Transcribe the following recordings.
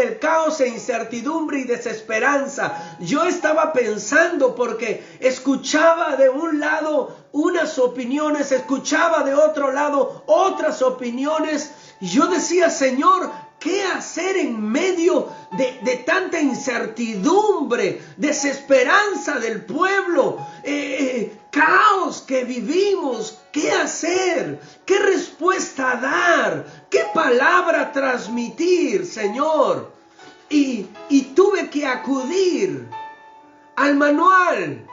del caos e incertidumbre y desesperanza. Yo estaba pensando porque escuchaba de un lado unas opiniones, escuchaba de otro lado otras opiniones. Yo decía, Señor, ¿qué hacer en medio de tanta incertidumbre, desesperanza del pueblo, caos que vivimos? ¿Qué hacer? ¿Qué respuesta dar? ¿Qué palabra transmitir, Señor? Y tuve que acudir al manual,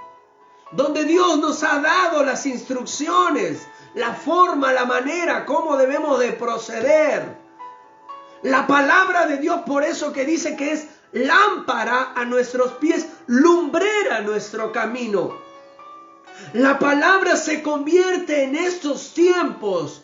donde Dios nos ha dado las instrucciones, la forma, la manera, cómo debemos de proceder. La palabra de Dios, por eso que dice que es lámpara a nuestros pies, lumbrera a nuestro camino. La palabra se convierte en estos tiempos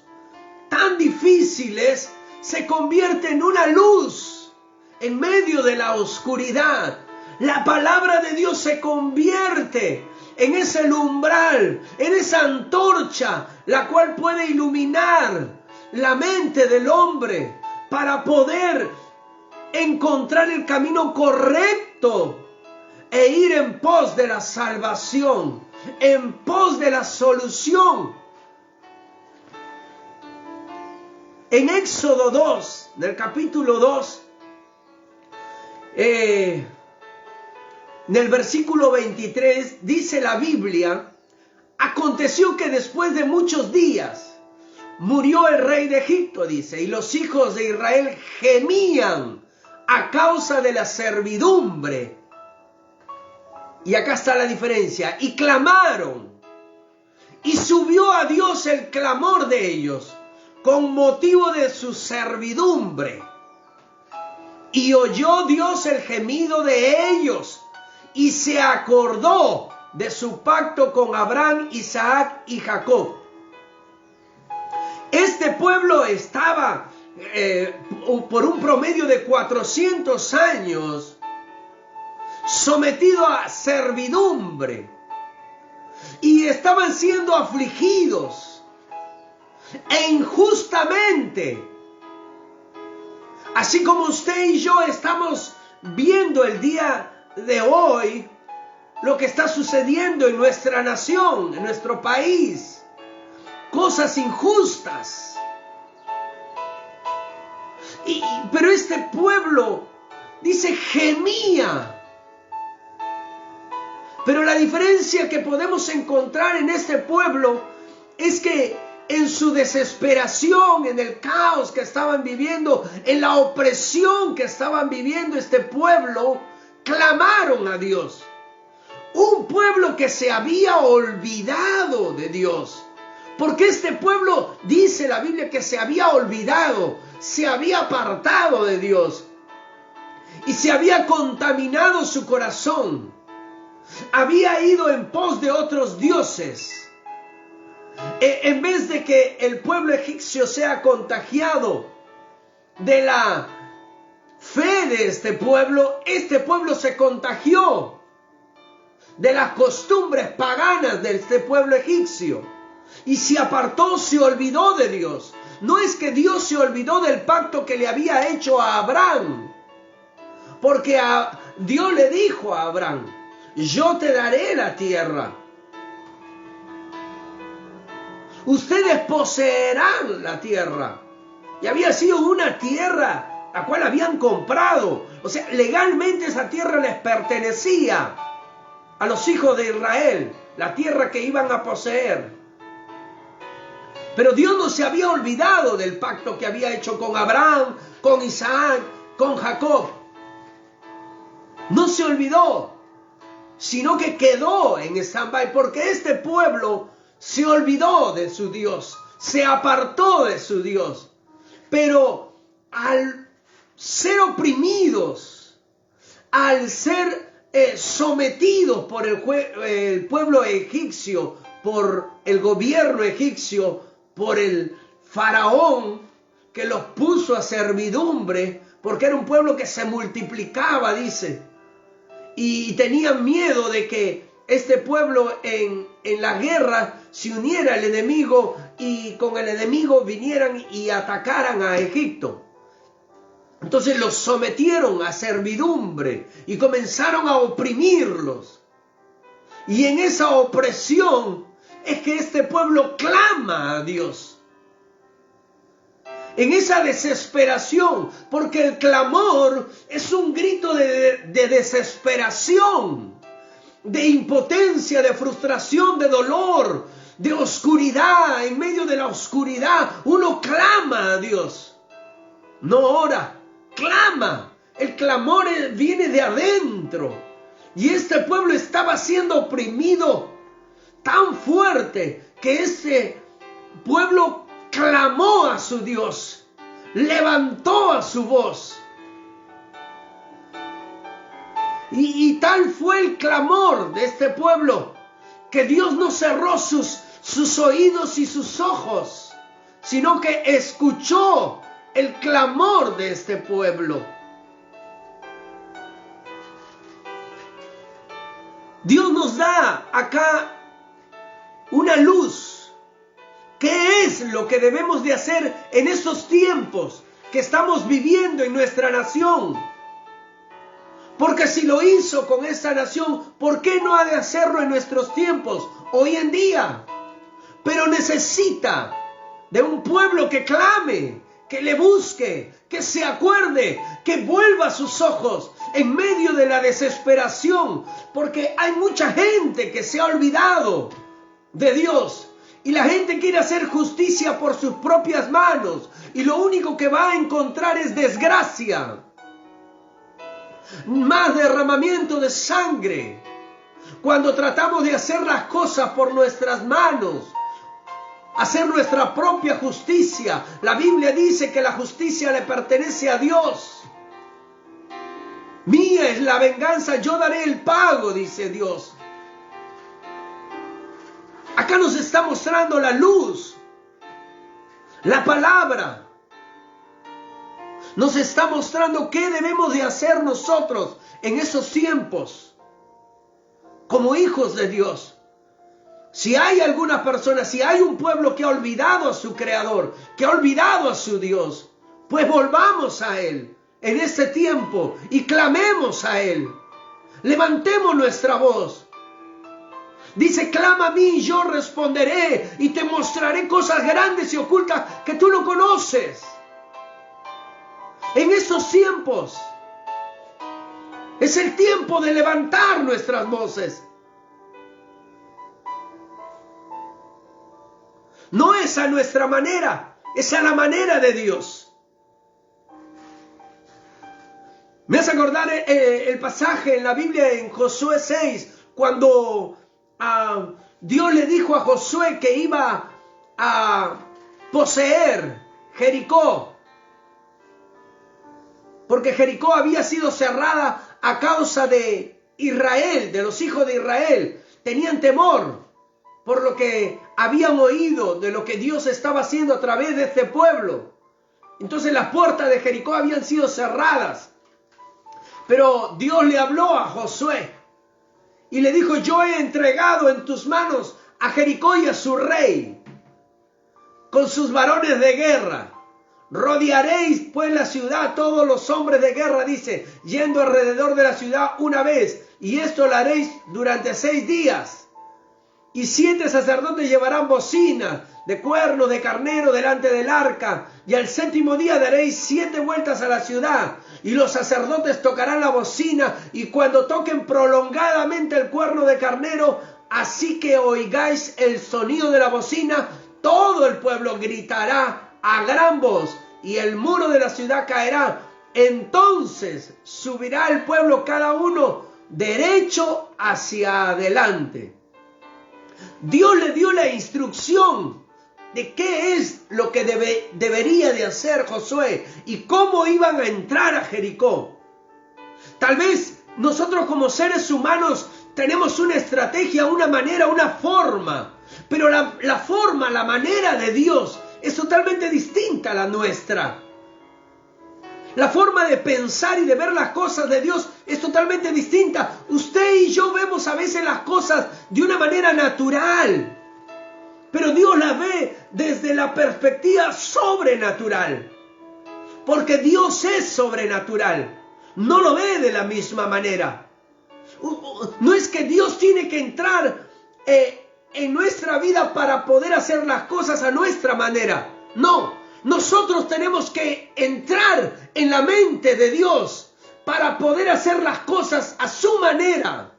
tan difíciles, se convierte en una luz en medio de la oscuridad. La palabra de Dios se convierte en ese umbral, en esa antorcha, la cual puede iluminar la mente del hombre para poder encontrar el camino correcto e ir en pos de la salvación, en pos de la solución. En Éxodo 2, del capítulo 2, en el versículo 23, dice la Biblia: aconteció que después de muchos días murió el rey de Egipto, dice, y los hijos de Israel gemían a causa de la servidumbre. Y acá está la diferencia. Y clamaron. Y subió a Dios el clamor de ellos con motivo de su servidumbre. Y oyó Dios el gemido de ellos. Y se acordó de su pacto con Abraham, Isaac y Jacob. Este pueblo estaba por un promedio de 400 años sometido a servidumbre y estaban siendo afligidos e injustamente, así como usted y yo estamos viendo el día de hoy lo que está sucediendo en nuestra nación, en nuestro país. Cosas injustas. Pero este pueblo, dice, gemía. Pero la diferencia que podemos encontrar en este pueblo es que en su desesperación, en el caos que estaban viviendo, en la opresión que estaban viviendo este pueblo, clamaron a Dios. Un pueblo que se había olvidado de Dios. Porque este pueblo, dice la Biblia, que se había olvidado, se había apartado de Dios y se había contaminado su corazón. Había ido en pos de otros dioses. En vez de que el pueblo egipcio sea contagiado de la fe de este pueblo se contagió de las costumbres paganas de este pueblo egipcio. Y se apartó, se olvidó de Dios. No es que Dios se olvidó del pacto que le había hecho a Abraham. Porque Dios le dijo a Abraham: yo te daré la tierra. Ustedes poseerán la tierra. Y había sido una tierra la cual habían comprado. O sea, legalmente esa tierra les pertenecía a los hijos de Israel. La tierra que iban a poseer. Pero Dios no se había olvidado del pacto que había hecho con Abraham, con Isaac, con Jacob. No se olvidó, sino que quedó en stand-by, porque este pueblo se olvidó de su Dios, se apartó de su Dios. Pero al ser oprimidos, al ser sometidos por el pueblo egipcio, por el gobierno egipcio, por el faraón que los puso a servidumbre, porque era un pueblo que se multiplicaba, dice, y tenían miedo de que este pueblo en la guerra se uniera al enemigo y con el enemigo vinieran y atacaran a Egipto. Entonces los sometieron a servidumbre y comenzaron a oprimirlos. Y en esa opresión es que este pueblo clama a Dios. En esa desesperación, porque el clamor es un grito de desesperación, de impotencia, de frustración, de dolor, de oscuridad. En medio de la oscuridad uno clama a Dios. No ora, clama. El clamor viene de adentro. Y este pueblo estaba siendo oprimido tan fuerte que este pueblo clamó a su Dios, levantó a su voz. Y tal fue el clamor de este pueblo que Dios no cerró sus oídos y sus ojos, sino que escuchó el clamor de este pueblo. Dios nos da acá una luz. ¿Qué es lo que debemos de hacer en estos tiempos que estamos viviendo en nuestra nación? Porque si lo hizo con esta nación, ¿por qué no ha de hacerlo en nuestros tiempos, hoy en día? Pero necesita de un pueblo que clame, que le busque, que se acuerde, que vuelva sus ojos en medio de la desesperación, porque hay mucha gente que se ha olvidado de Dios y la gente quiere hacer justicia por sus propias manos y lo único que va a encontrar es desgracia, más derramamiento de sangre. Cuando tratamos de hacer las cosas por nuestras manos, hacer nuestra propia justicia, la Biblia dice que la justicia le pertenece a Dios. Mía es la venganza, yo daré el pago, dice Dios. Acá nos está mostrando la luz, la palabra. Nos está mostrando qué debemos de hacer nosotros en esos tiempos, como hijos de Dios. Si hay alguna persona, si hay un pueblo que ha olvidado a su Creador, que ha olvidado a su Dios, pues volvamos a Él en este tiempo y clamemos a Él. Levantemos nuestra voz. Dice, clama a mí y yo responderé y te mostraré cosas grandes y ocultas que tú no conoces. En estos tiempos es el tiempo de levantar nuestras voces. No es a nuestra manera, es a la manera de Dios. Me hace acordar el pasaje en la Biblia en Josué 6, cuando Dios le dijo a Josué que iba a poseer Jericó, porque Jericó había sido cerrada a causa de Israel, de los hijos de Israel. Tenían temor por lo que habían oído de lo que Dios estaba haciendo a través de este pueblo. Entonces las puertas de Jericó habían sido cerradas. Pero Dios le habló a Josué y le dijo, yo he entregado en tus manos a Jericó y a su rey, con sus varones de guerra. Rodearéis pues la ciudad, todos los hombres de guerra, dice, yendo alrededor de la ciudad una vez, y esto lo haréis durante 6 días. Y 7 sacerdotes llevarán bocinas de cuernos de carnero delante del arca, y al 7º día daréis 7 vueltas a la ciudad, y los sacerdotes tocarán la bocina, y cuando toquen prolongadamente el cuerno de carnero, así que oigáis el sonido de la bocina, todo el pueblo gritará a gran voz, y el muro de la ciudad caerá. Entonces subirá el pueblo cada uno derecho hacia adelante. Dios le dio la instrucción de qué es lo que debería de hacer Josué y cómo iban a entrar a Jericó. Tal vez nosotros como seres humanos tenemos una estrategia, una manera, una forma, pero la forma, la manera de Dios es totalmente distinta a la nuestra. La forma de pensar y de ver las cosas de Dios es totalmente distinta. Usted y yo vemos a veces las cosas de una manera natural, pero Dios las ve desde la perspectiva sobrenatural. porque Dios es sobrenatural. No lo ve de la misma manera. No es que Dios tiene que entrar en nuestra vida para poder hacer las cosas a nuestra manera. No, nosotros tenemos que entrar en la mente de Dios para poder hacer las cosas a su manera.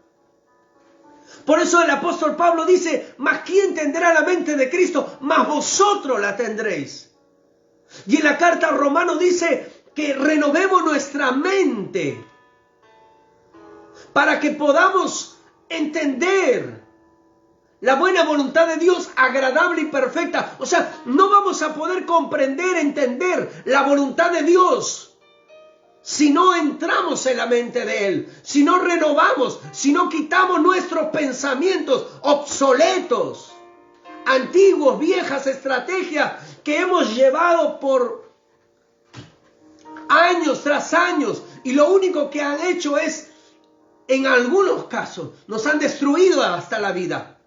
Por eso el apóstol Pablo dice, mas ¿quién tendrá la mente de Cristo? Mas vosotros la tendréis. Y en la carta a Romanos dice que renovemos nuestra mente para que podamos entender la buena voluntad de Dios, agradable y perfecta. O sea, no vamos a poder comprender, entender la voluntad de Dios si no entramos en la mente de Él, si no renovamos, si no quitamos nuestros pensamientos obsoletos, antiguos, viejas estrategias que hemos llevado por años tras años, y lo único que han hecho es, en algunos casos, nos han destruido hasta la vida.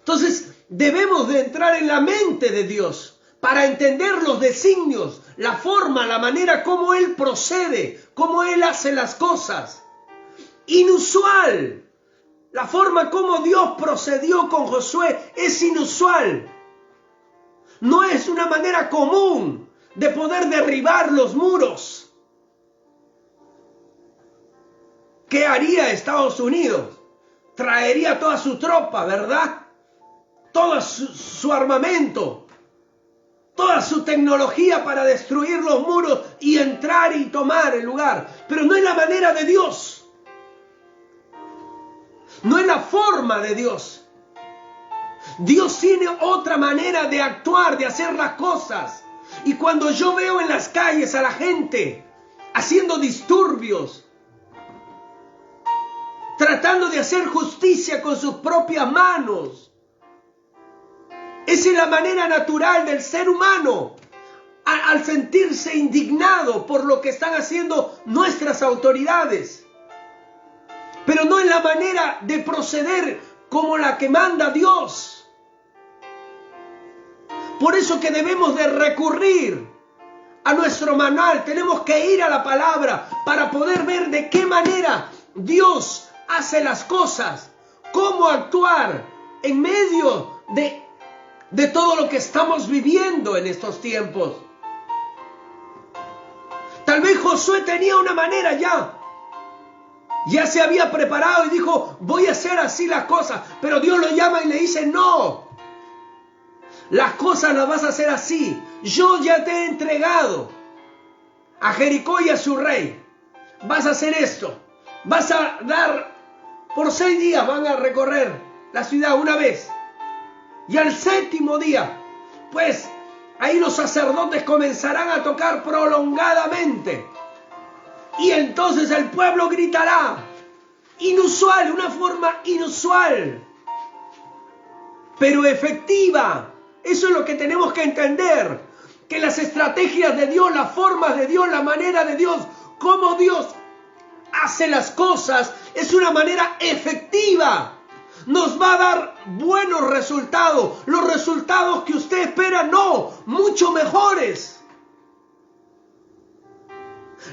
Entonces, debemos de entrar en la mente de Dios para entender los designios, la forma, la manera como Él procede, cómo Él hace las cosas. Inusual. La forma como Dios procedió con Josué es inusual. No es una manera común de poder derribar los muros. ¿Qué haría Estados Unidos? Traería toda su tropa, ¿verdad? Todo su armamento, toda su tecnología para destruir los muros y entrar y tomar el lugar. Pero no es la manera de Dios. No es la forma de Dios. Dios tiene otra manera de actuar, de hacer las cosas. Y cuando yo veo en las calles a la gente haciendo disturbios, tratando de hacer justicia con sus propias manos, esa es la manera natural del ser humano al sentirse indignado por lo que están haciendo nuestras autoridades. Pero no es la manera de proceder como la que manda Dios. Por eso que debemos de recurrir a nuestro manual. Tenemos que ir a la palabra para poder ver de qué manera Dios hace las cosas. Cómo actuar en medio de todo lo que estamos viviendo en estos tiempos. Tal vez Josué tenía una manera ya se había preparado y dijo, voy a hacer así las cosas, pero Dios lo llama y le dice, no, las cosas las vas a hacer así, yo ya te he entregado a Jericó y a su rey, vas a hacer esto, vas a dar, por 6 días van a recorrer la ciudad una vez, y al 7º día, pues ahí los sacerdotes comenzarán a tocar prolongadamente. Y entonces el pueblo gritará. Inusual, una forma inusual, pero efectiva. Eso es lo que tenemos que entender. Que las estrategias de Dios, las formas de Dios, la manera de Dios, cómo Dios hace las cosas, es una manera efectiva. Nos va a dar buenos resultados. Los resultados que usted espera, no, mucho mejores.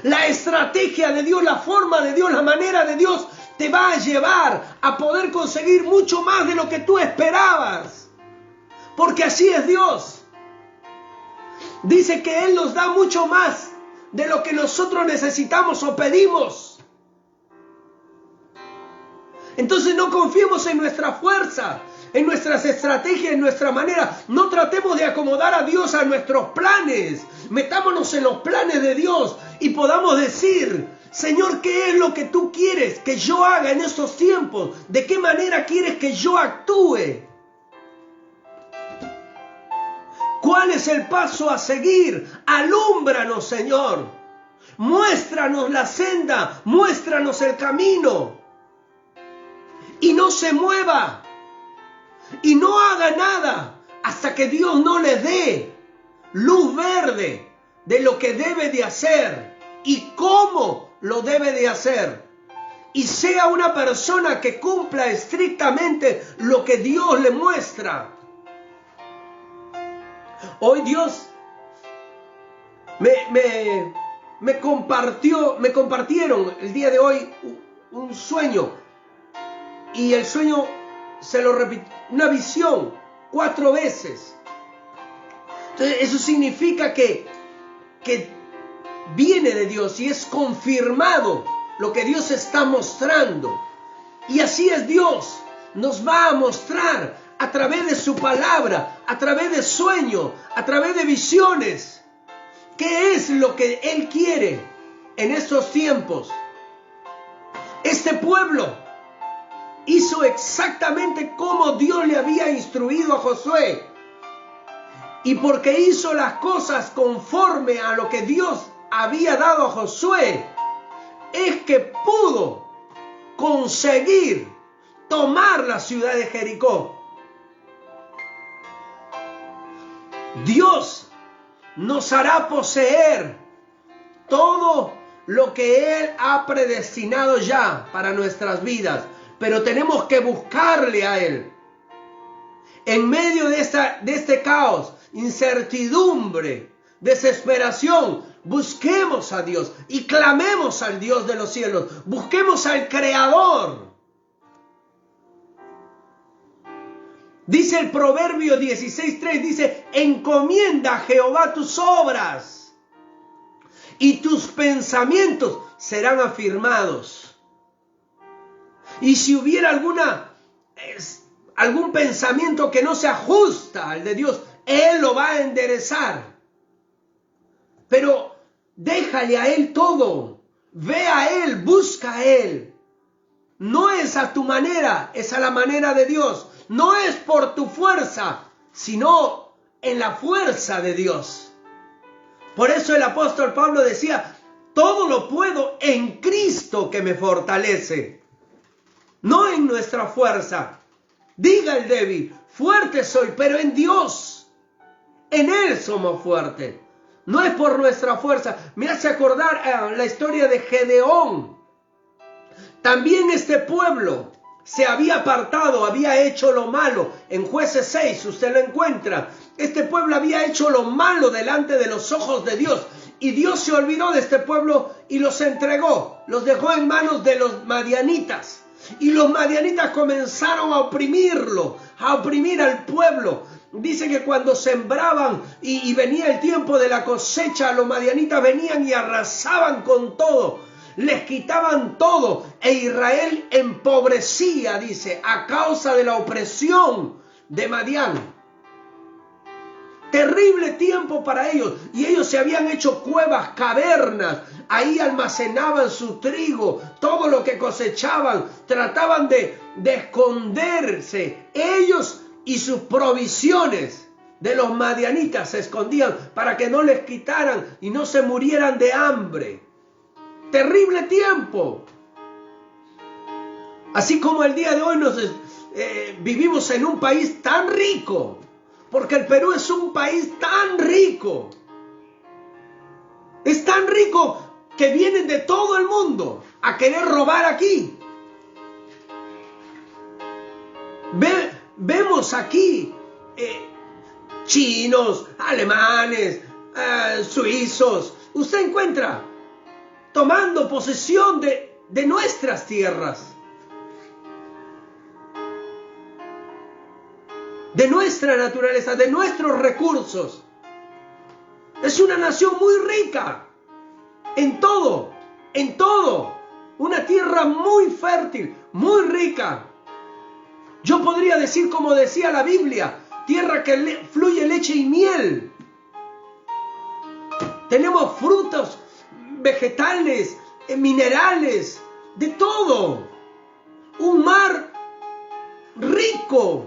La estrategia de Dios, la forma de Dios, la manera de Dios te va a llevar a poder conseguir mucho más de lo que tú esperabas. Porque así es Dios. Dice que Él nos da mucho más de lo que nosotros necesitamos o pedimos. Entonces no confiemos en nuestra fuerza, en nuestras estrategias, en nuestra manera. No tratemos de acomodar a Dios a nuestros planes. Metámonos en los planes de Dios y podamos decir, Señor, ¿qué es lo que tú quieres que yo haga en estos tiempos? ¿De qué manera quieres que yo actúe? ¿Cuál es el paso a seguir? Alúmbranos, Señor. Muéstranos la senda, muéstranos el camino. Y no se mueva. Y no haga nada hasta que Dios no le dé luz verde de lo que debe de hacer y cómo lo debe de hacer. Y sea una persona que cumpla estrictamente lo que Dios le muestra. Hoy Dios me compartieron el día de hoy un sueño. Y el sueño se lo repitió, una visión, 4 veces. Entonces eso significa que viene de Dios y es confirmado lo que Dios está mostrando. Y así es Dios. Nos va a mostrar a través de su palabra, a través de sueños, a través de visiones, qué es lo que Él quiere en estos tiempos. Este pueblo hizo exactamente como Dios le había instruido a Josué. Y porque hizo las cosas conforme a lo que Dios había dado a Josué, es que pudo conseguir tomar la ciudad de Jericó. Dios nos hará poseer todo lo que Él ha predestinado ya para nuestras vidas, pero tenemos que buscarle a Él. En medio de este caos, incertidumbre, desesperación, busquemos a Dios y clamemos al Dios de los cielos. Busquemos al Creador. Dice el Proverbio 16:3, dice, encomienda a Jehová tus obras y tus pensamientos serán afirmados. Y si hubiera algún pensamiento que no se ajusta al de Dios, Él lo va a enderezar. Pero déjale a Él todo. Ve a Él, busca a Él. No es a tu manera, es a la manera de Dios. No es por tu fuerza, sino en la fuerza de Dios. Por eso el apóstol Pablo decía, todo lo puedo en Cristo que me fortalece. No en nuestra fuerza. Diga el débil, fuerte soy, pero en Dios. En Él somos fuertes. No es por nuestra fuerza. Me hace acordar la historia de Gedeón. También este pueblo se había apartado, había hecho lo malo. En Jueces 6 usted lo encuentra. Este pueblo había hecho lo malo delante de los ojos de Dios. Y Dios se olvidó de este pueblo y los entregó. Los dejó en manos de los madianitas. Y los madianitas comenzaron a oprimirlo, a oprimir al pueblo. Dice que cuando sembraban y venía el tiempo de la cosecha, los madianitas venían y arrasaban con todo. Les quitaban todo e Israel empobrecía, dice, a causa de la opresión de Madián. Terrible tiempo para ellos. Y ellos se habían hecho cuevas, cavernas. Ahí almacenaban su trigo, todo lo que cosechaban. Trataban de esconderse. Ellos y sus provisiones de los madianitas se escondían para que no les quitaran y no se murieran de hambre. Terrible tiempo. Así como el día de hoy vivimos en un país tan rico, porque el Perú es un país tan rico. Es tan rico que vienen de todo el mundo a querer robar aquí. Vemos aquí chinos, alemanes, suizos. Usted encuentra tomando posesión de nuestras tierras, de nuestra naturaleza, de nuestros recursos. Es una nación muy rica en todo, una tierra muy fértil, muy rica. Yo podría decir, como decía la Biblia, tierra que fluye leche y miel. Tenemos frutos, vegetales, minerales, de todo. Un mar rico.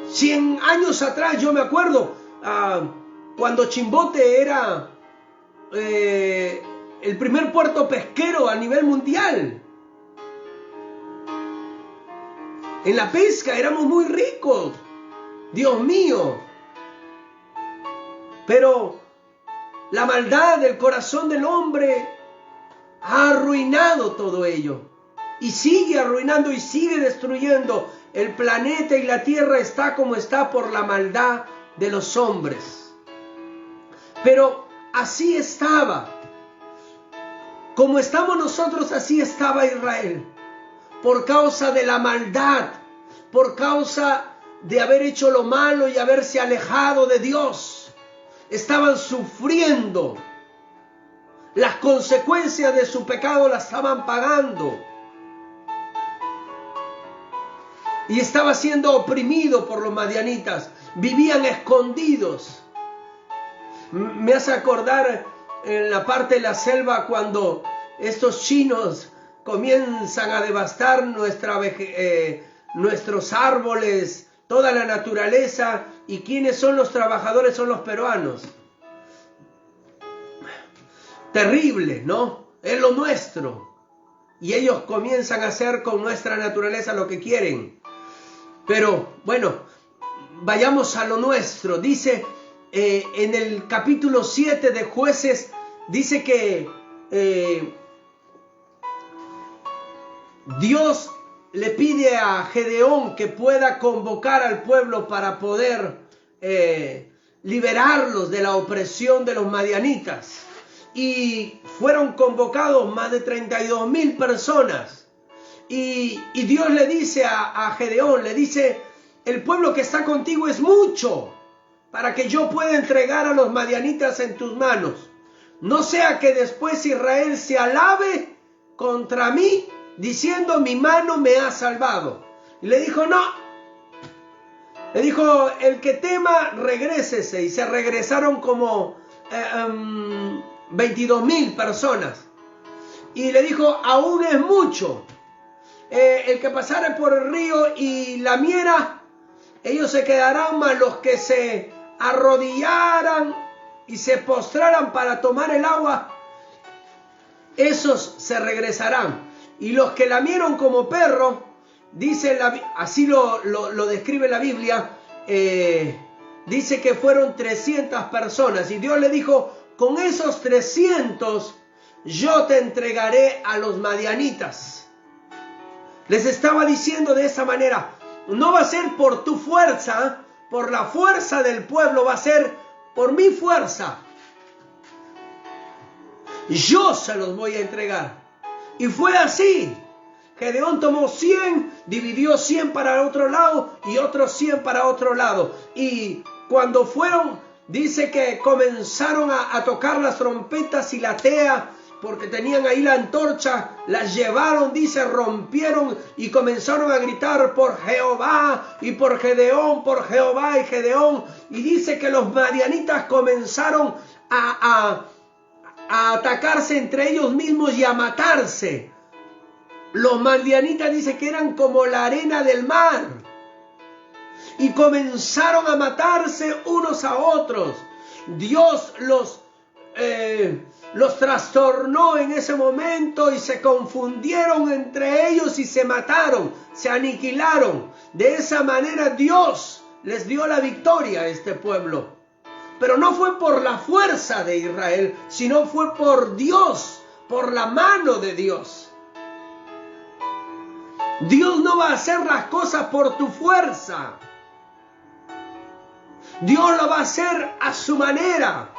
100 años atrás, yo me acuerdo, cuando Chimbote era el primer puerto pesquero a nivel mundial. En la pesca éramos muy ricos. Dios mío. Pero la maldad del corazón del hombre ha arruinado todo ello. Y sigue arruinando y sigue destruyendo. El planeta y la tierra está como está por la maldad de los hombres. Pero así estaba. Como estamos nosotros, así estaba Israel. Por causa de la maldad, por causa de haber hecho lo malo y haberse alejado de Dios. Estaban sufriendo. Las consecuencias de su pecado las estaban pagando. Y estaba siendo oprimido por los madianitas. Vivían escondidos. Me hace acordar en la parte de la selva cuando estos chinos comienzan a devastar nuestros árboles, toda la naturaleza. ¿Y quiénes son los trabajadores? Son los peruanos. Terrible, ¿no? Es lo nuestro. Y ellos comienzan a hacer con nuestra naturaleza lo que quieren. Pero bueno, vayamos a lo nuestro. Dice en el capítulo 7 de Jueces, dice que Dios le pide a Gedeón que pueda convocar al pueblo para poder liberarlos de la opresión de los madianitas. Y fueron convocados más de 32,000 personas. Y Dios le dice a Gedeón, le dice, el pueblo que está contigo es mucho para que yo pueda entregar a los madianitas en tus manos. No sea que después Israel se alabe contra mí diciendo mi mano me ha salvado. Y le dijo no. Le dijo el que tema regrésese. Y se regresaron como 22,000 personas. Y le dijo aún es mucho. El que pasara por el río y lamiera, ellos se quedarán, mas los que se arrodillaran y se postraran para tomar el agua, esos se regresarán. Y los que lamieron como perro, dice así lo describe la Biblia, dice que fueron 300 personas. Y Dios le dijo, con esos 300 yo te entregaré a los madianitas. Les estaba diciendo de esa manera, no va a ser por tu fuerza, por la fuerza del pueblo, va a ser por mi fuerza. Yo se los voy a entregar. Y fue así. Gedeón tomó 100, dividió 100 para otro lado y otros 100 para otro lado. Y cuando fueron, dice que comenzaron a tocar las trompetas y la tea, porque tenían ahí la antorcha, las llevaron, dice, rompieron y comenzaron a gritar por Jehová y por Gedeón, por Jehová y Gedeón. Y dice que los madianitas comenzaron a atacarse entre ellos mismos y a matarse. Los madianitas dice que eran como la arena del mar. Y comenzaron a matarse unos a otros. Dios los trastornó en ese momento y se confundieron entre ellos y se mataron, se aniquilaron. De esa manera Dios les dio la victoria a este pueblo. Pero no fue por la fuerza de Israel, sino fue por Dios, por la mano de Dios. Dios no va a hacer las cosas por tu fuerza. Dios lo va a hacer a su manera,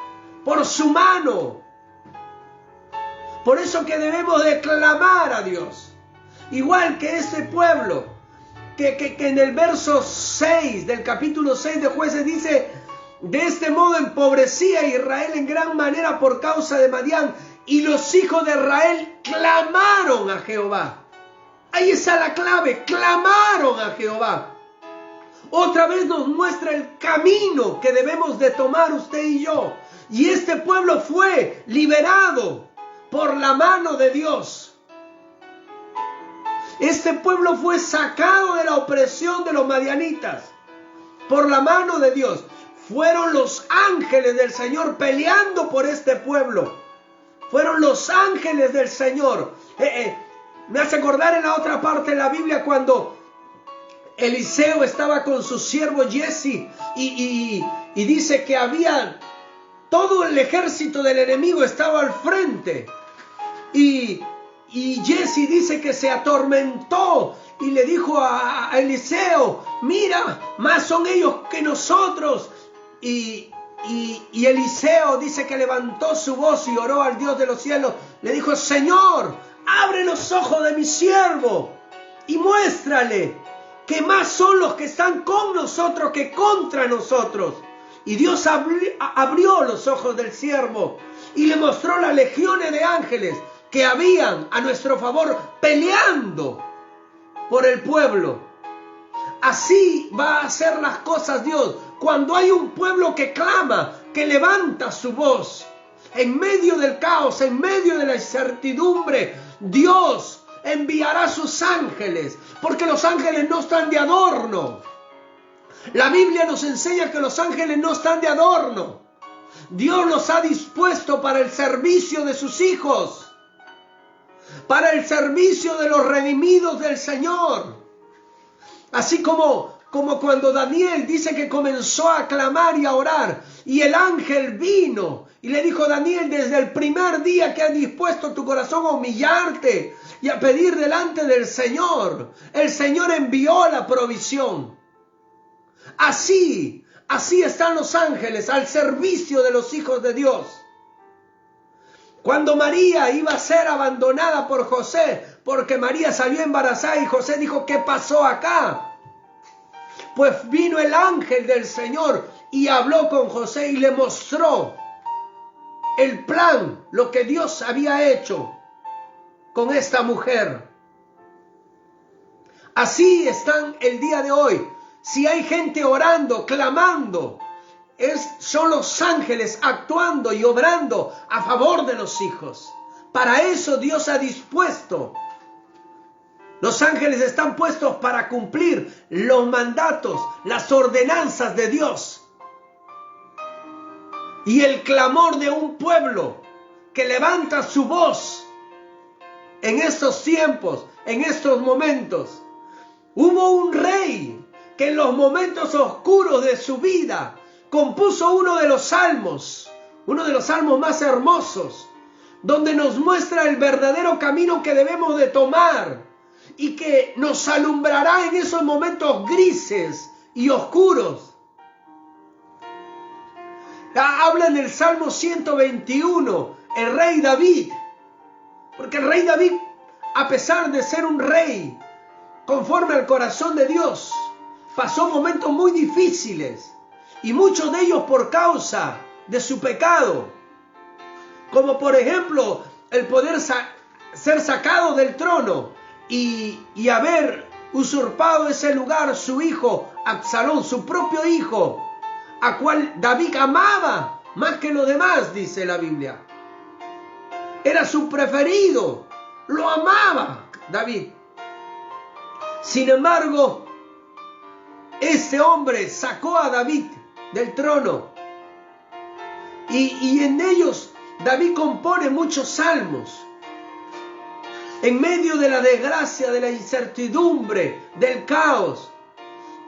por su mano. Por eso que debemos de clamar a Dios. Igual que este pueblo, que en el verso 6 del capítulo 6 de Jueces dice, de este modo empobrecía a Israel en gran manera por causa de Madián, y los hijos de Israel clamaron a Jehová. Ahí está la clave, clamaron a Jehová. Otra vez nos muestra el camino que debemos de tomar usted y yo. Y este pueblo fue liberado por la mano de Dios. Este pueblo fue sacado de la opresión de los madianitas por la mano de Dios. Fueron los ángeles del Señor peleando por este pueblo. Fueron los ángeles del Señor. Me hace acordar en la otra parte de la Biblia cuando Eliseo estaba con su siervo Giesi y dice que había todo el ejército del enemigo estaba al frente. Y Giesi dice que se atormentó y le dijo a Eliseo, mira, más son ellos que nosotros. Y Y Eliseo dice que levantó su voz y oró al Dios de los cielos. Le dijo: Señor, abre los ojos de mi siervo y muéstrale que más son los que están con nosotros que contra nosotros. Y Dios abrió los ojos del siervo y le mostró las legiones de ángeles que habían a nuestro favor peleando por el pueblo. Así va a hacer las cosas Dios. Cuando hay un pueblo que clama, que levanta su voz, en medio del caos, en medio de la incertidumbre, Dios enviará sus ángeles, porque los ángeles no están de adorno. La Biblia nos enseña que los ángeles no están de adorno. Dios los ha dispuesto para el servicio de sus hijos, para el servicio de los redimidos del Señor. Así como cuando Daniel dice que comenzó a clamar y a orar, y el ángel vino y le dijo: Daniel, desde el primer día que has dispuesto tu corazón a humillarte y a pedir delante del Señor, el Señor envió la provisión. Así están los ángeles al servicio de los hijos de Dios. Cuando María iba a ser abandonada por José, porque María salió embarazada y José dijo: ¿qué pasó acá? Pues vino el ángel del Señor y habló con José y le mostró el plan, lo que Dios había hecho con esta mujer. Así están el día de hoy. Si hay gente orando, clamando, son los ángeles actuando y obrando a favor de los hijos. Para eso Dios ha dispuesto. Los ángeles están puestos para cumplir los mandatos, las ordenanzas de Dios. Y el clamor de un pueblo que levanta su voz en estos tiempos, en estos momentos. Hubo un rey que en los momentos oscuros de su vida compuso uno de los salmos más hermosos, donde nos muestra el verdadero camino que debemos de tomar y que nos alumbrará en esos momentos grises y oscuros. Habla en el Salmo 121, el rey David, porque el rey David, a pesar de ser un rey conforme al corazón de Dios, pasó momentos muy difíciles, y muchos de ellos por causa de su pecado, como por ejemplo el poder ser sacado del trono y haber usurpado ese lugar su hijo Absalón, su propio hijo, a cual David amaba más que los demás, dice la Biblia. Era su preferido, lo amaba David. Sin embargo, este hombre sacó a David del trono y en ellos David compone muchos salmos. En medio de la desgracia, de la incertidumbre, del caos,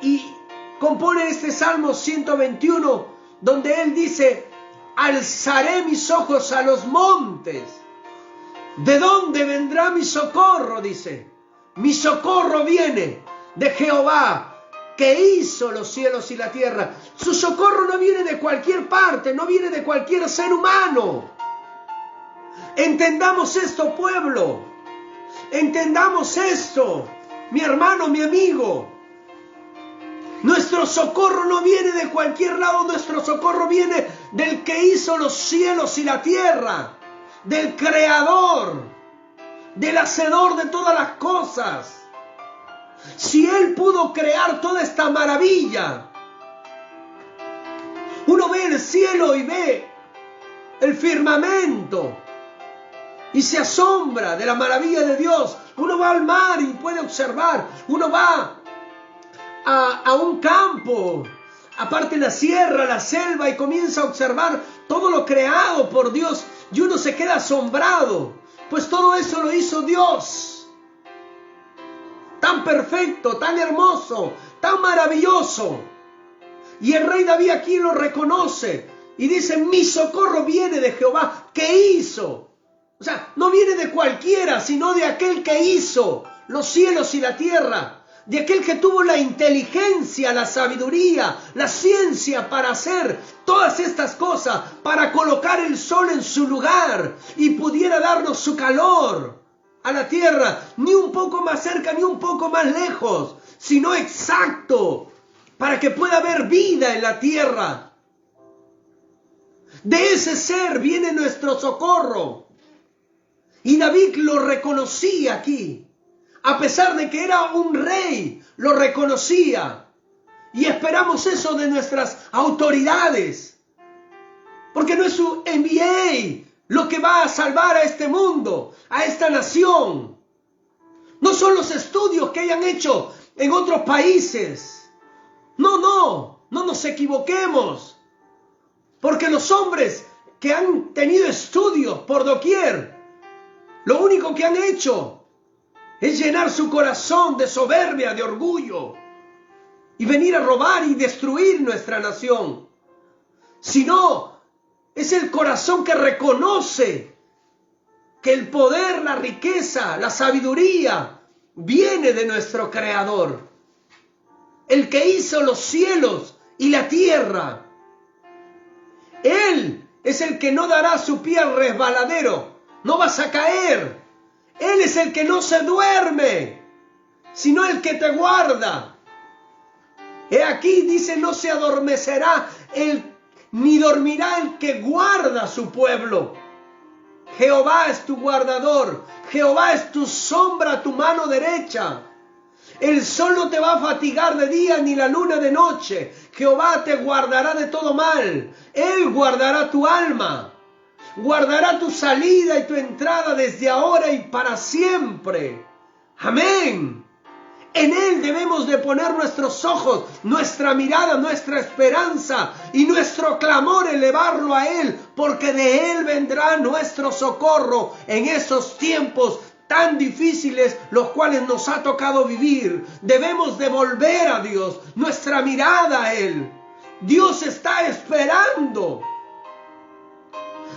y compone este Salmo 121, donde él dice: alzaré mis ojos a los montes. ¿De dónde vendrá mi socorro? Dice: mi socorro viene de Jehová, que hizo los cielos y la tierra. Su socorro no viene de cualquier parte, no viene de cualquier ser humano. Entendamos esto, pueblo. Entendamos esto, mi hermano, mi amigo. Nuestro socorro no viene de cualquier lado, nuestro socorro viene del que hizo los cielos y la tierra, del Creador, del Hacedor de todas las cosas. Si Él pudo crear toda esta maravilla, uno ve el cielo y ve el firmamento y se asombra de la maravilla de Dios. Uno va al mar y puede observar. Uno va a un campo, aparte la sierra, la selva, y comienza a observar todo lo creado por Dios. Y uno se queda asombrado, pues todo eso lo hizo Dios. Tan perfecto, tan hermoso, tan maravilloso. Y el rey David aquí lo reconoce y dice: mi socorro viene de Jehová, que hizo. O sea, no viene de cualquiera, sino de aquel que hizo los cielos y la tierra, de aquel que tuvo la inteligencia, la sabiduría, la ciencia para hacer todas estas cosas para colocar el sol en su lugar y pudiera darnos su calor a la tierra, ni un poco más cerca ni un poco más lejos, sino exacto, para que pueda haber vida en la tierra. De ese ser viene nuestro socorro. Y David lo reconocía aquí. A pesar de que era un rey, lo reconocía. Y esperamos eso de nuestras autoridades. Porque no es su MBA lo que va a salvar a este mundo, a esta nación. No son los estudios que hayan hecho en otros países. No nos equivoquemos. Porque los hombres que han tenido estudios por doquier, lo único que han hecho es llenar su corazón de soberbia, de orgullo, y venir a robar y destruir nuestra nación. Sino, es el corazón que reconoce que el poder, la riqueza, la sabiduría viene de nuestro Creador, el que hizo los cielos y la tierra. Él es el que no dará su pie al resbaladero, no vas a caer. Él es el que no se duerme, sino el que te guarda. He aquí, dice, no se adormecerá ni dormirá el que guarda a su pueblo. Jehová es tu guardador, Jehová es tu sombra, tu mano derecha. El sol no te va a fatigar de día ni la luna de noche. Jehová te guardará de todo mal. Él guardará tu alma. Guardará tu salida y tu entrada desde ahora y para siempre. Amén. En Él debemos de poner nuestros ojos, nuestra mirada, nuestra esperanza y nuestro clamor, elevarlo a Él, porque de Él vendrá nuestro socorro en esos tiempos tan difíciles los cuales nos ha tocado vivir. Debemos devolver a Dios nuestra mirada a Él. Dios está esperando.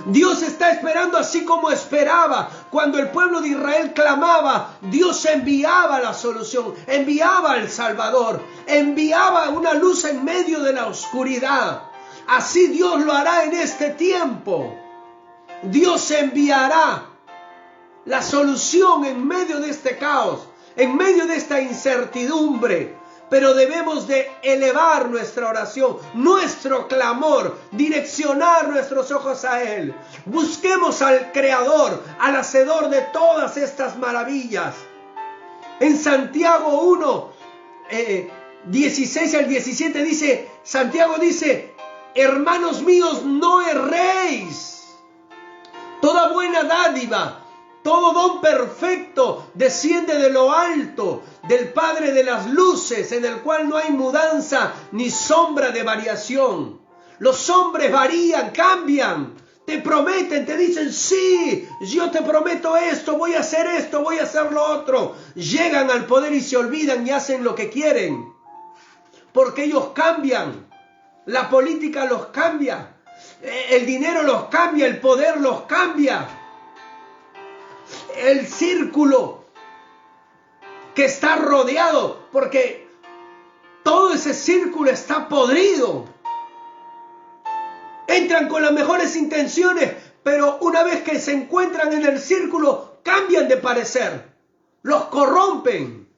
Dios está esperando, así como esperaba cuando el pueblo de Israel clamaba. Dios enviaba la solución, enviaba al Salvador, enviaba una luz en medio de la oscuridad. Así Dios lo hará en este tiempo. Dios enviará la solución en medio de este caos, en medio de esta incertidumbre. Pero debemos de elevar nuestra oración, nuestro clamor, direccionar nuestros ojos a Él. Busquemos al Creador, al Hacedor de todas estas maravillas. En Santiago 1, 16 al 17 dice, Santiago dice, hermanos míos, no erréis. Toda buena dádiva, todo don perfecto desciende de lo alto, del Padre de las luces, en el cual no hay mudanza ni sombra de variación. Los hombres varían, cambian, te prometen, te dicen, sí, yo te prometo esto, voy a hacer lo otro. Llegan al poder y se olvidan y hacen lo que quieren, porque ellos cambian. La política los cambia, el dinero los cambia, el poder los cambia. El círculo que está rodeado, porque todo ese círculo está podrido. Entran con las mejores intenciones, pero una vez que se encuentran en el círculo, cambian de parecer, los corrompen.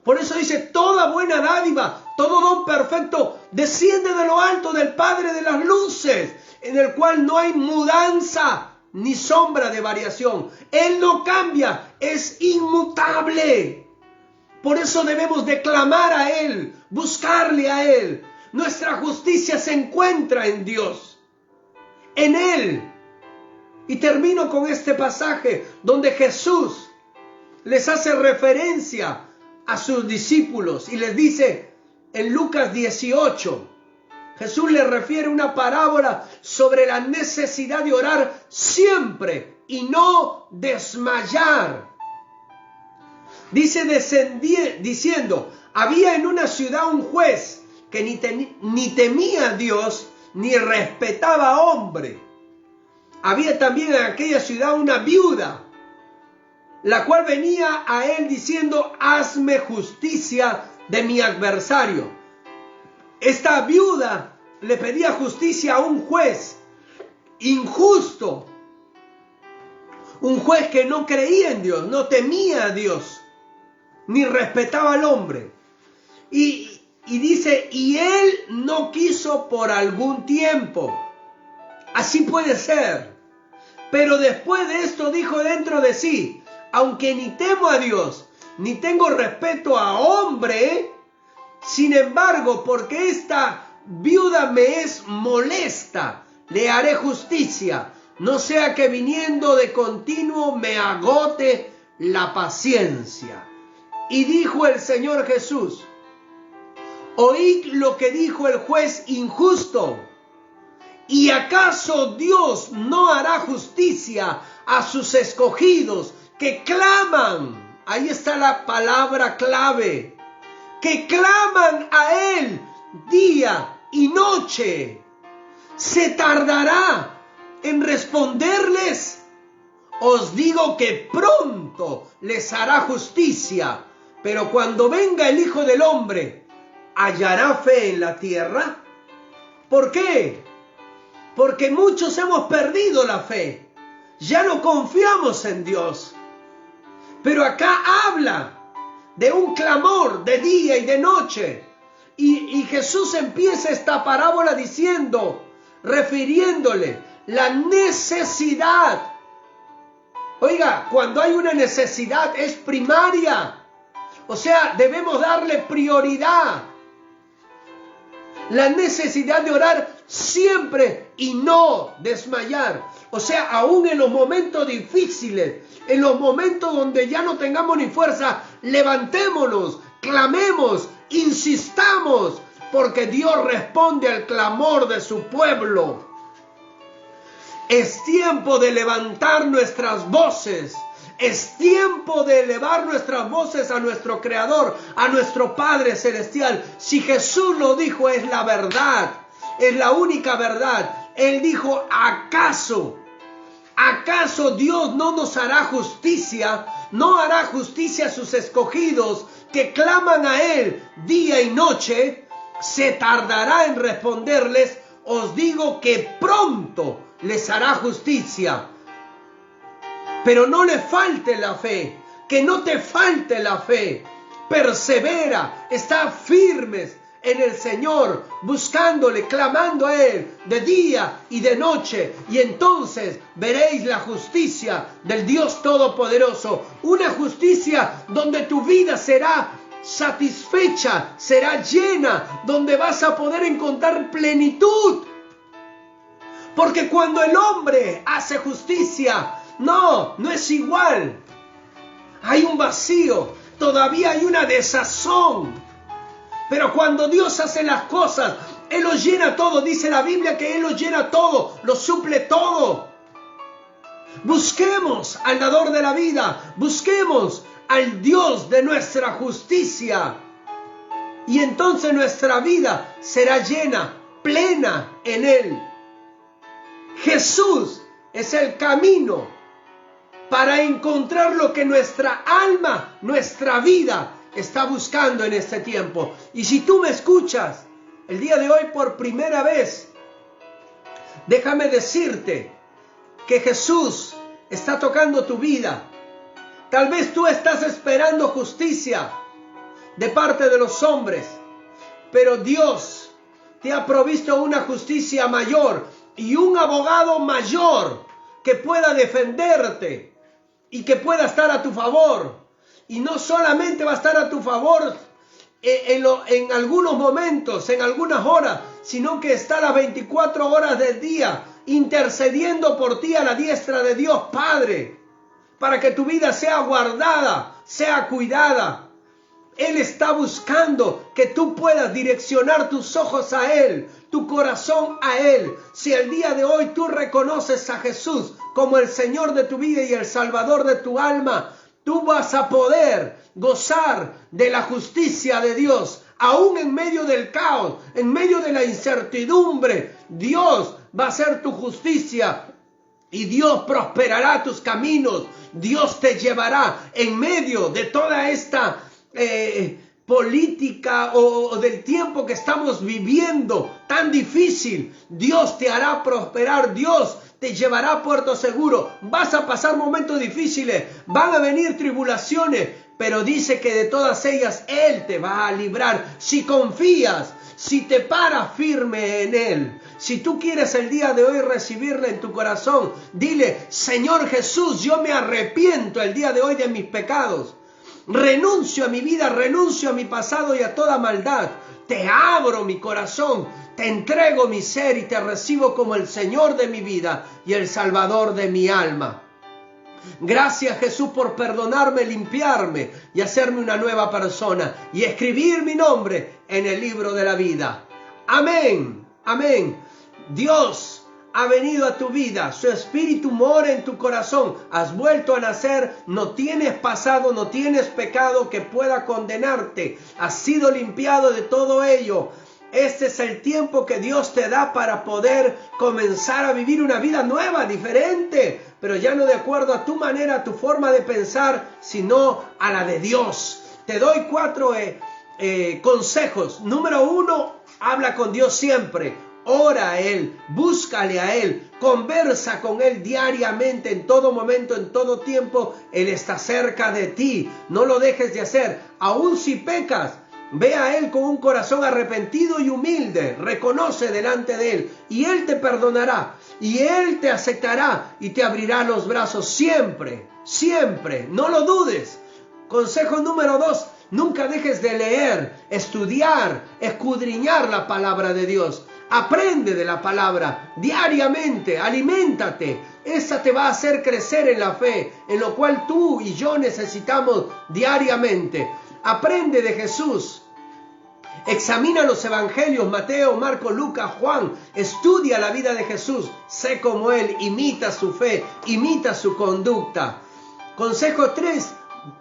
Por eso dice, toda buena dádiva, todo don perfecto, desciende de lo alto del Padre de las luces, en el cual no hay mudanza ni sombra de variación. Él no cambia, es inmutable. Por eso debemos de clamar a Él, buscarle a Él. Nuestra justicia se encuentra en Dios, en Él. Y termino con este pasaje donde Jesús les hace referencia a sus discípulos y les dice en Lucas 18, Jesús les refiere una parábola sobre la necesidad de orar siempre y no desmayar. Dice diciendo, había en una ciudad un juez que ni temía a Dios ni respetaba a hombre. Había también en aquella ciudad una viuda, la cual venía a él diciendo, hazme justicia de mi adversario. Esta viuda le pedía justicia a un juez injusto, un juez que no creía en Dios, no temía a Dios, ni respetaba al hombre. Y dice, y él no quiso por algún tiempo. Así puede ser. Pero después de esto dijo dentro de sí, aunque ni temo a Dios, ni tengo respeto a hombre, sin embargo, porque esta viuda me es molesta, le haré justicia, no sea que viniendo de continuo me agote la paciencia. Y dijo el Señor Jesús, oíd lo que dijo el juez injusto. ¿Y acaso Dios no hará justicia a sus escogidos que claman? Ahí está la palabra clave. Que claman a Él día y noche. ¿Se tardará en responderles? Os digo que pronto les hará justicia. Pero cuando venga el Hijo del Hombre, ¿hallará fe en la tierra? ¿Por qué? Porque muchos hemos perdido la fe. Ya no confiamos en Dios. Pero acá habla de un clamor de día y de noche. Y Jesús empieza esta parábola diciendo, refiriéndole la necesidad. Oiga, cuando hay una necesidad es primaria. O sea, debemos darle prioridad. La necesidad de orar siempre y no desmayar. O sea, aún en los momentos difíciles, en los momentos donde ya no tengamos ni fuerza, levantémonos, clamemos, insistamos, porque Dios responde al clamor de su pueblo. Es tiempo de levantar nuestras voces. Es tiempo de elevar nuestras voces a nuestro Creador, a nuestro Padre Celestial. Si Jesús lo dijo, es la verdad, es la única verdad. Él dijo, ¿acaso Dios no nos hará justicia? ¿No hará justicia a sus escogidos que claman a Él día y noche? ¿Se tardará en responderles? Os digo que pronto les hará justicia. Pero no le falte la fe, que no te falte la fe. Persevera, está firmes en el Señor, buscándole, clamando a Él de día y de noche. Y entonces veréis la justicia del Dios Todopoderoso. Una justicia donde tu vida será satisfecha, será llena, donde vas a poder encontrar plenitud. Porque cuando el hombre hace justicia, no es igual. Hay un vacío, todavía hay una desazón. Pero cuando Dios hace las cosas, Él lo llena todo. Dice la Biblia que Él lo llena todo, lo suple todo. Busquemos al dador de la vida, busquemos al Dios de nuestra justicia. Y entonces nuestra vida será llena, plena en Él. Jesús es el camino para encontrar lo que nuestra alma, nuestra vida está buscando en este tiempo. Y si tú me escuchas el día de hoy por primera vez, déjame decirte que Jesús está tocando tu vida. Tal vez tú estás esperando justicia de parte de los hombres, pero Dios te ha provisto una justicia mayor y un abogado mayor que pueda defenderte y que pueda estar a tu favor. Y no solamente va a estar a tu favor en algunos momentos, en algunas horas, sino que está las 24 horas del día intercediendo por ti a la diestra de Dios Padre, para que tu vida sea guardada, sea cuidada. Él está buscando que tú puedas direccionar tus ojos a Él, tu corazón a Él. Si el día de hoy tú reconoces a Jesús como el Señor de tu vida y el Salvador de tu alma, tú vas a poder gozar de la justicia de Dios. Aún en medio del caos, en medio de la incertidumbre, Dios va a hacer tu justicia. Y Dios prosperará tus caminos. Dios te llevará en medio de toda esta política o del tiempo que estamos viviendo tan difícil, Dios te hará prosperar, Dios te llevará a puerto seguro. Vas a pasar momentos difíciles, van a venir tribulaciones, pero dice que de todas ellas Él te va a librar. Si confías, si te paras firme en Él, si tú quieres el día de hoy recibirle en tu corazón, dile: Señor Jesús, yo me arrepiento el día de hoy de mis pecados. Renuncio a mi vida, renuncio a mi pasado y a toda maldad. Te abro mi corazón, te entrego mi ser y te recibo como el Señor de mi vida y el Salvador de mi alma. Gracias, Jesús, por perdonarme, limpiarme y hacerme una nueva persona y escribir mi nombre en el libro de la vida. Amén, amén. Dios ha venido a tu vida, su Espíritu mora en tu corazón, has vuelto a nacer, no tienes pasado, no tienes pecado que pueda condenarte, has sido limpiado de todo ello. Este es el tiempo que Dios te da para poder comenzar a vivir una vida nueva, diferente, pero ya no de acuerdo a tu manera, a tu forma de pensar, sino a la de Dios. Te doy 4 consejos. Número 1, habla con Dios siempre. Ora a Él, búscale a Él, conversa con Él diariamente, en todo momento, en todo tiempo. Él está cerca de ti, no lo dejes de hacer. Aun si pecas, ve a Él con un corazón arrepentido y humilde, reconoce delante de Él y Él te perdonará y Él te aceptará y te abrirá los brazos siempre, siempre, no lo dudes. Consejo número 2, nunca dejes de leer, estudiar, escudriñar la palabra de Dios. Aprende de la palabra diariamente, aliméntate. Esa te va a hacer crecer en la fe, en lo cual tú y yo necesitamos diariamente. Aprende de Jesús. Examina los evangelios, Mateo, Marcos, Lucas, Juan. Estudia la vida de Jesús. Sé como Él, imita su fe, imita su conducta. Consejo 3,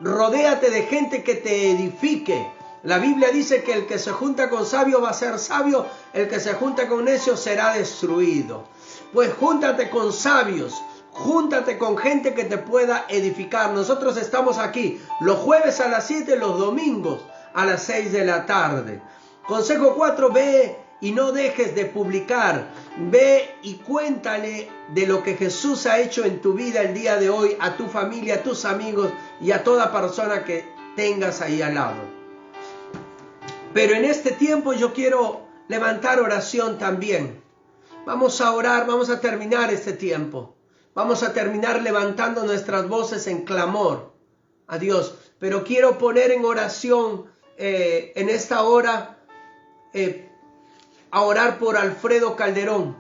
rodéate de gente que te edifique. La Biblia dice que el que se junta con sabio va a ser sabio, el que se junta con necio será destruido. Pues júntate con sabios, júntate con gente que te pueda edificar. Nosotros estamos aquí los jueves a las 7, los domingos a las 6 de la tarde. Consejo 4, ve y no dejes de publicar. Ve y cuéntale de lo que Jesús ha hecho en tu vida el día de hoy, a tu familia, a tus amigos y a toda persona que tengas ahí al lado. Pero en este tiempo yo quiero levantar oración también. Vamos a orar, vamos a terminar este tiempo. Vamos a terminar levantando nuestras voces en clamor a Dios. Pero quiero poner en oración en esta hora, a orar por Alfredo Calderón.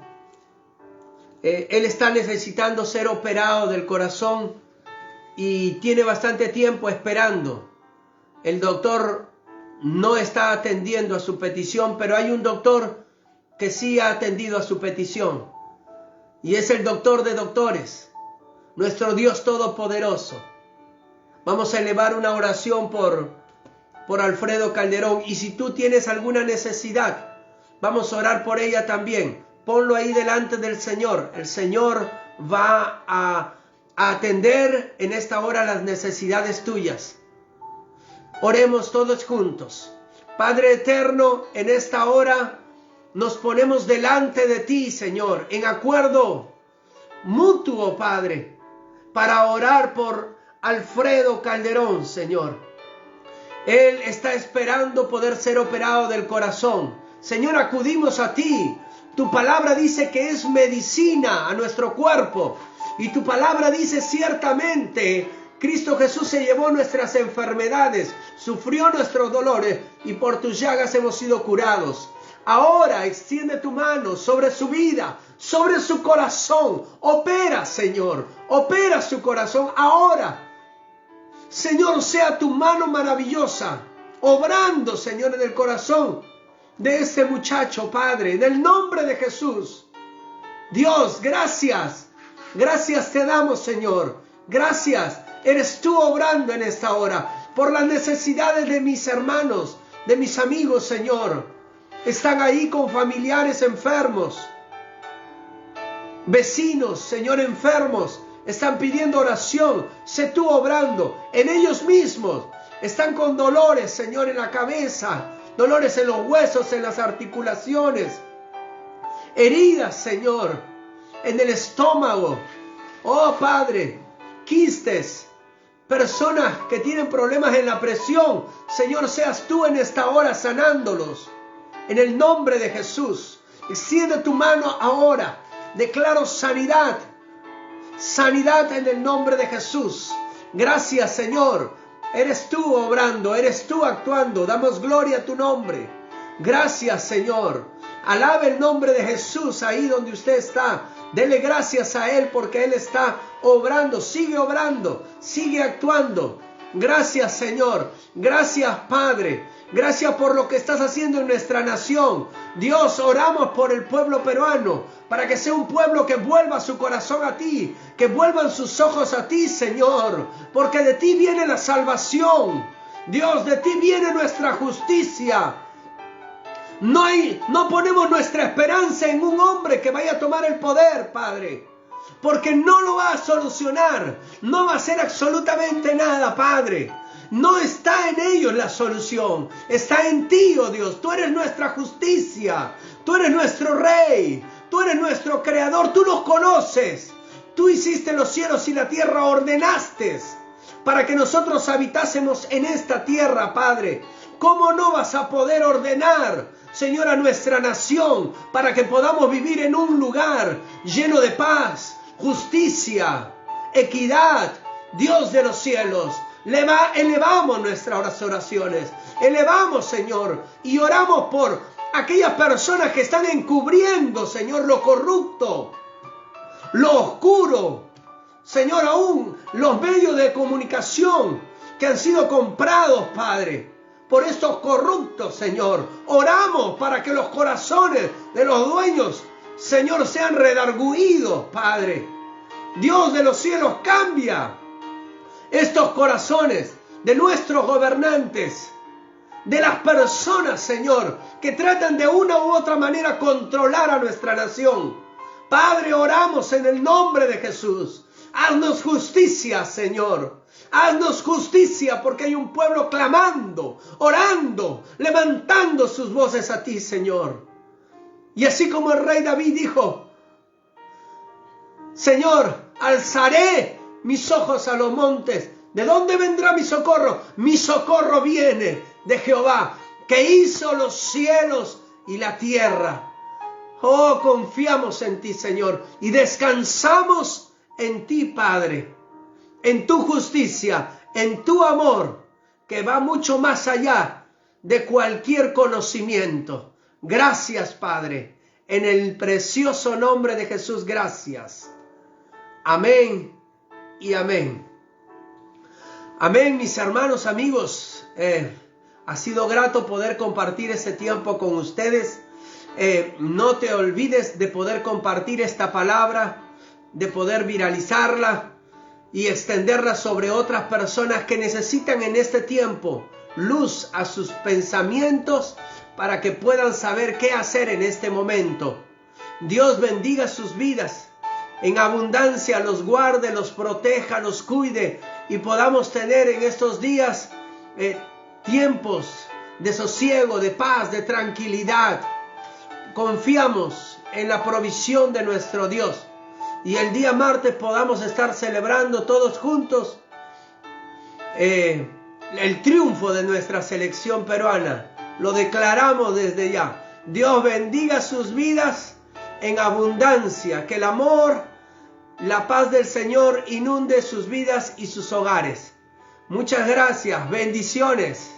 Él está necesitando ser operado del corazón y tiene bastante tiempo esperando. El doctor no está atendiendo a su petición, pero hay un doctor que sí ha atendido a su petición. Y es el doctor de doctores, nuestro Dios Todopoderoso. Vamos a elevar una oración por Alfredo Calderón. Y si tú tienes alguna necesidad, vamos a orar por ella también. Ponlo ahí delante del Señor. El Señor va a atender en esta hora las necesidades tuyas. Oremos todos juntos. Padre eterno, en esta hora nos ponemos delante de ti, Señor, en acuerdo mutuo, Padre, para orar por Alfredo Calderón, Señor. Él está esperando poder ser operado del corazón. Señor, acudimos a ti. Tu palabra dice que es medicina a nuestro cuerpo. Y tu palabra dice ciertamente: Cristo Jesús se llevó nuestras enfermedades, sufrió nuestros dolores y por tus llagas hemos sido curados. Ahora extiende tu mano sobre su vida, sobre su corazón. Opera, Señor, opera su corazón ahora. Señor, sea tu mano maravillosa, obrando, Señor, en el corazón de este muchacho, Padre, en el nombre de Jesús. Dios, gracias. Gracias te damos, Señor. Gracias. Eres tú obrando en esta hora por las necesidades de mis hermanos, de mis amigos, Señor. Están ahí con familiares enfermos, vecinos, Señor, enfermos. Están pidiendo oración. Sé tú obrando en ellos mismos. están con dolores, Señor, en la cabeza, dolores en los huesos, en las articulaciones, heridas, Señor, en el estómago. Oh, Padre, quistes, personas que tienen problemas en la presión. Señor, seas tú en esta hora sanándolos. En el nombre de Jesús, extiende tu mano ahora. Declaro sanidad. Sanidad en el nombre de Jesús. Gracias, Señor. Eres tú obrando, eres tú actuando. Damos gloria a tu nombre. Gracias, Señor. Alabe el nombre de Jesús ahí donde usted está. Dele gracias a Él porque Él está obrando. Sigue obrando, sigue actuando. Gracias, Señor. Gracias, Padre. Gracias por lo que estás haciendo en nuestra nación. Dios, oramos por el pueblo peruano, para que sea un pueblo que vuelva su corazón a ti, que vuelvan sus ojos a ti, Señor, porque de ti viene la salvación. Dios, de ti viene nuestra justicia. No ponemos nuestra esperanza en un hombre que vaya a tomar el poder, Padre, porque no lo va a solucionar, no va a hacer absolutamente nada, Padre. No está en ellos la solución, está en ti, oh Dios. Tú eres nuestra justicia, tú eres nuestro Rey, tú eres nuestro Creador, tú nos conoces. Tú hiciste los cielos y la tierra, ordenaste para que nosotros habitásemos en esta tierra, Padre. ¿Cómo no vas a poder ordenar, Señor, a nuestra nación para que podamos vivir en un lugar lleno de paz, justicia, equidad? Dios de los cielos, elevamos nuestras oraciones, elevamos, Señor, y oramos por aquellas personas que están encubriendo, Señor, lo corrupto, lo oscuro, Señor, aún los medios de comunicación que han sido comprados, Padre, por estos corruptos, Señor. Oramos para que los corazones de los dueños, Señor, sean redarguidos, Padre. Dios de los cielos, cambia estos corazones de nuestros gobernantes, de las personas, Señor, que tratan de una u otra manera controlar a nuestra nación. Padre, oramos en el nombre de Jesús. Haznos justicia, Señor. Haznos justicia porque hay un pueblo clamando, orando, levantando sus voces a ti, Señor. Y así como el rey David dijo, Señor, alzaré mis ojos a los montes. ¿De dónde vendrá mi socorro? Mi socorro viene de Jehová, que hizo los cielos y la tierra. Oh, confiamos en ti, Señor, y descansamos en ti, Padre, en tu justicia, en tu amor, que va mucho más allá de cualquier conocimiento. Gracias, Padre, en el precioso nombre de Jesús, gracias. Amén y amén. Amén, mis hermanos, amigos. Ha sido grato poder compartir este tiempo con ustedes. No te olvides de poder compartir esta palabra, de poder viralizarla y extenderla sobre otras personas que necesitan en este tiempo luz a sus pensamientos para que puedan saber qué hacer en este momento. Dios bendiga sus vidas en abundancia, los guarde, los proteja, los cuide y podamos tener en estos días tiempos de sosiego, de paz, de tranquilidad. Confiamos en la provisión de nuestro Dios y el día martes podamos estar celebrando todos juntos el triunfo de nuestra selección peruana. Lo declaramos desde ya. Dios bendiga sus vidas en abundancia, que el amor, la paz del Señor inunde sus vidas y sus hogares. Muchas gracias, bendiciones.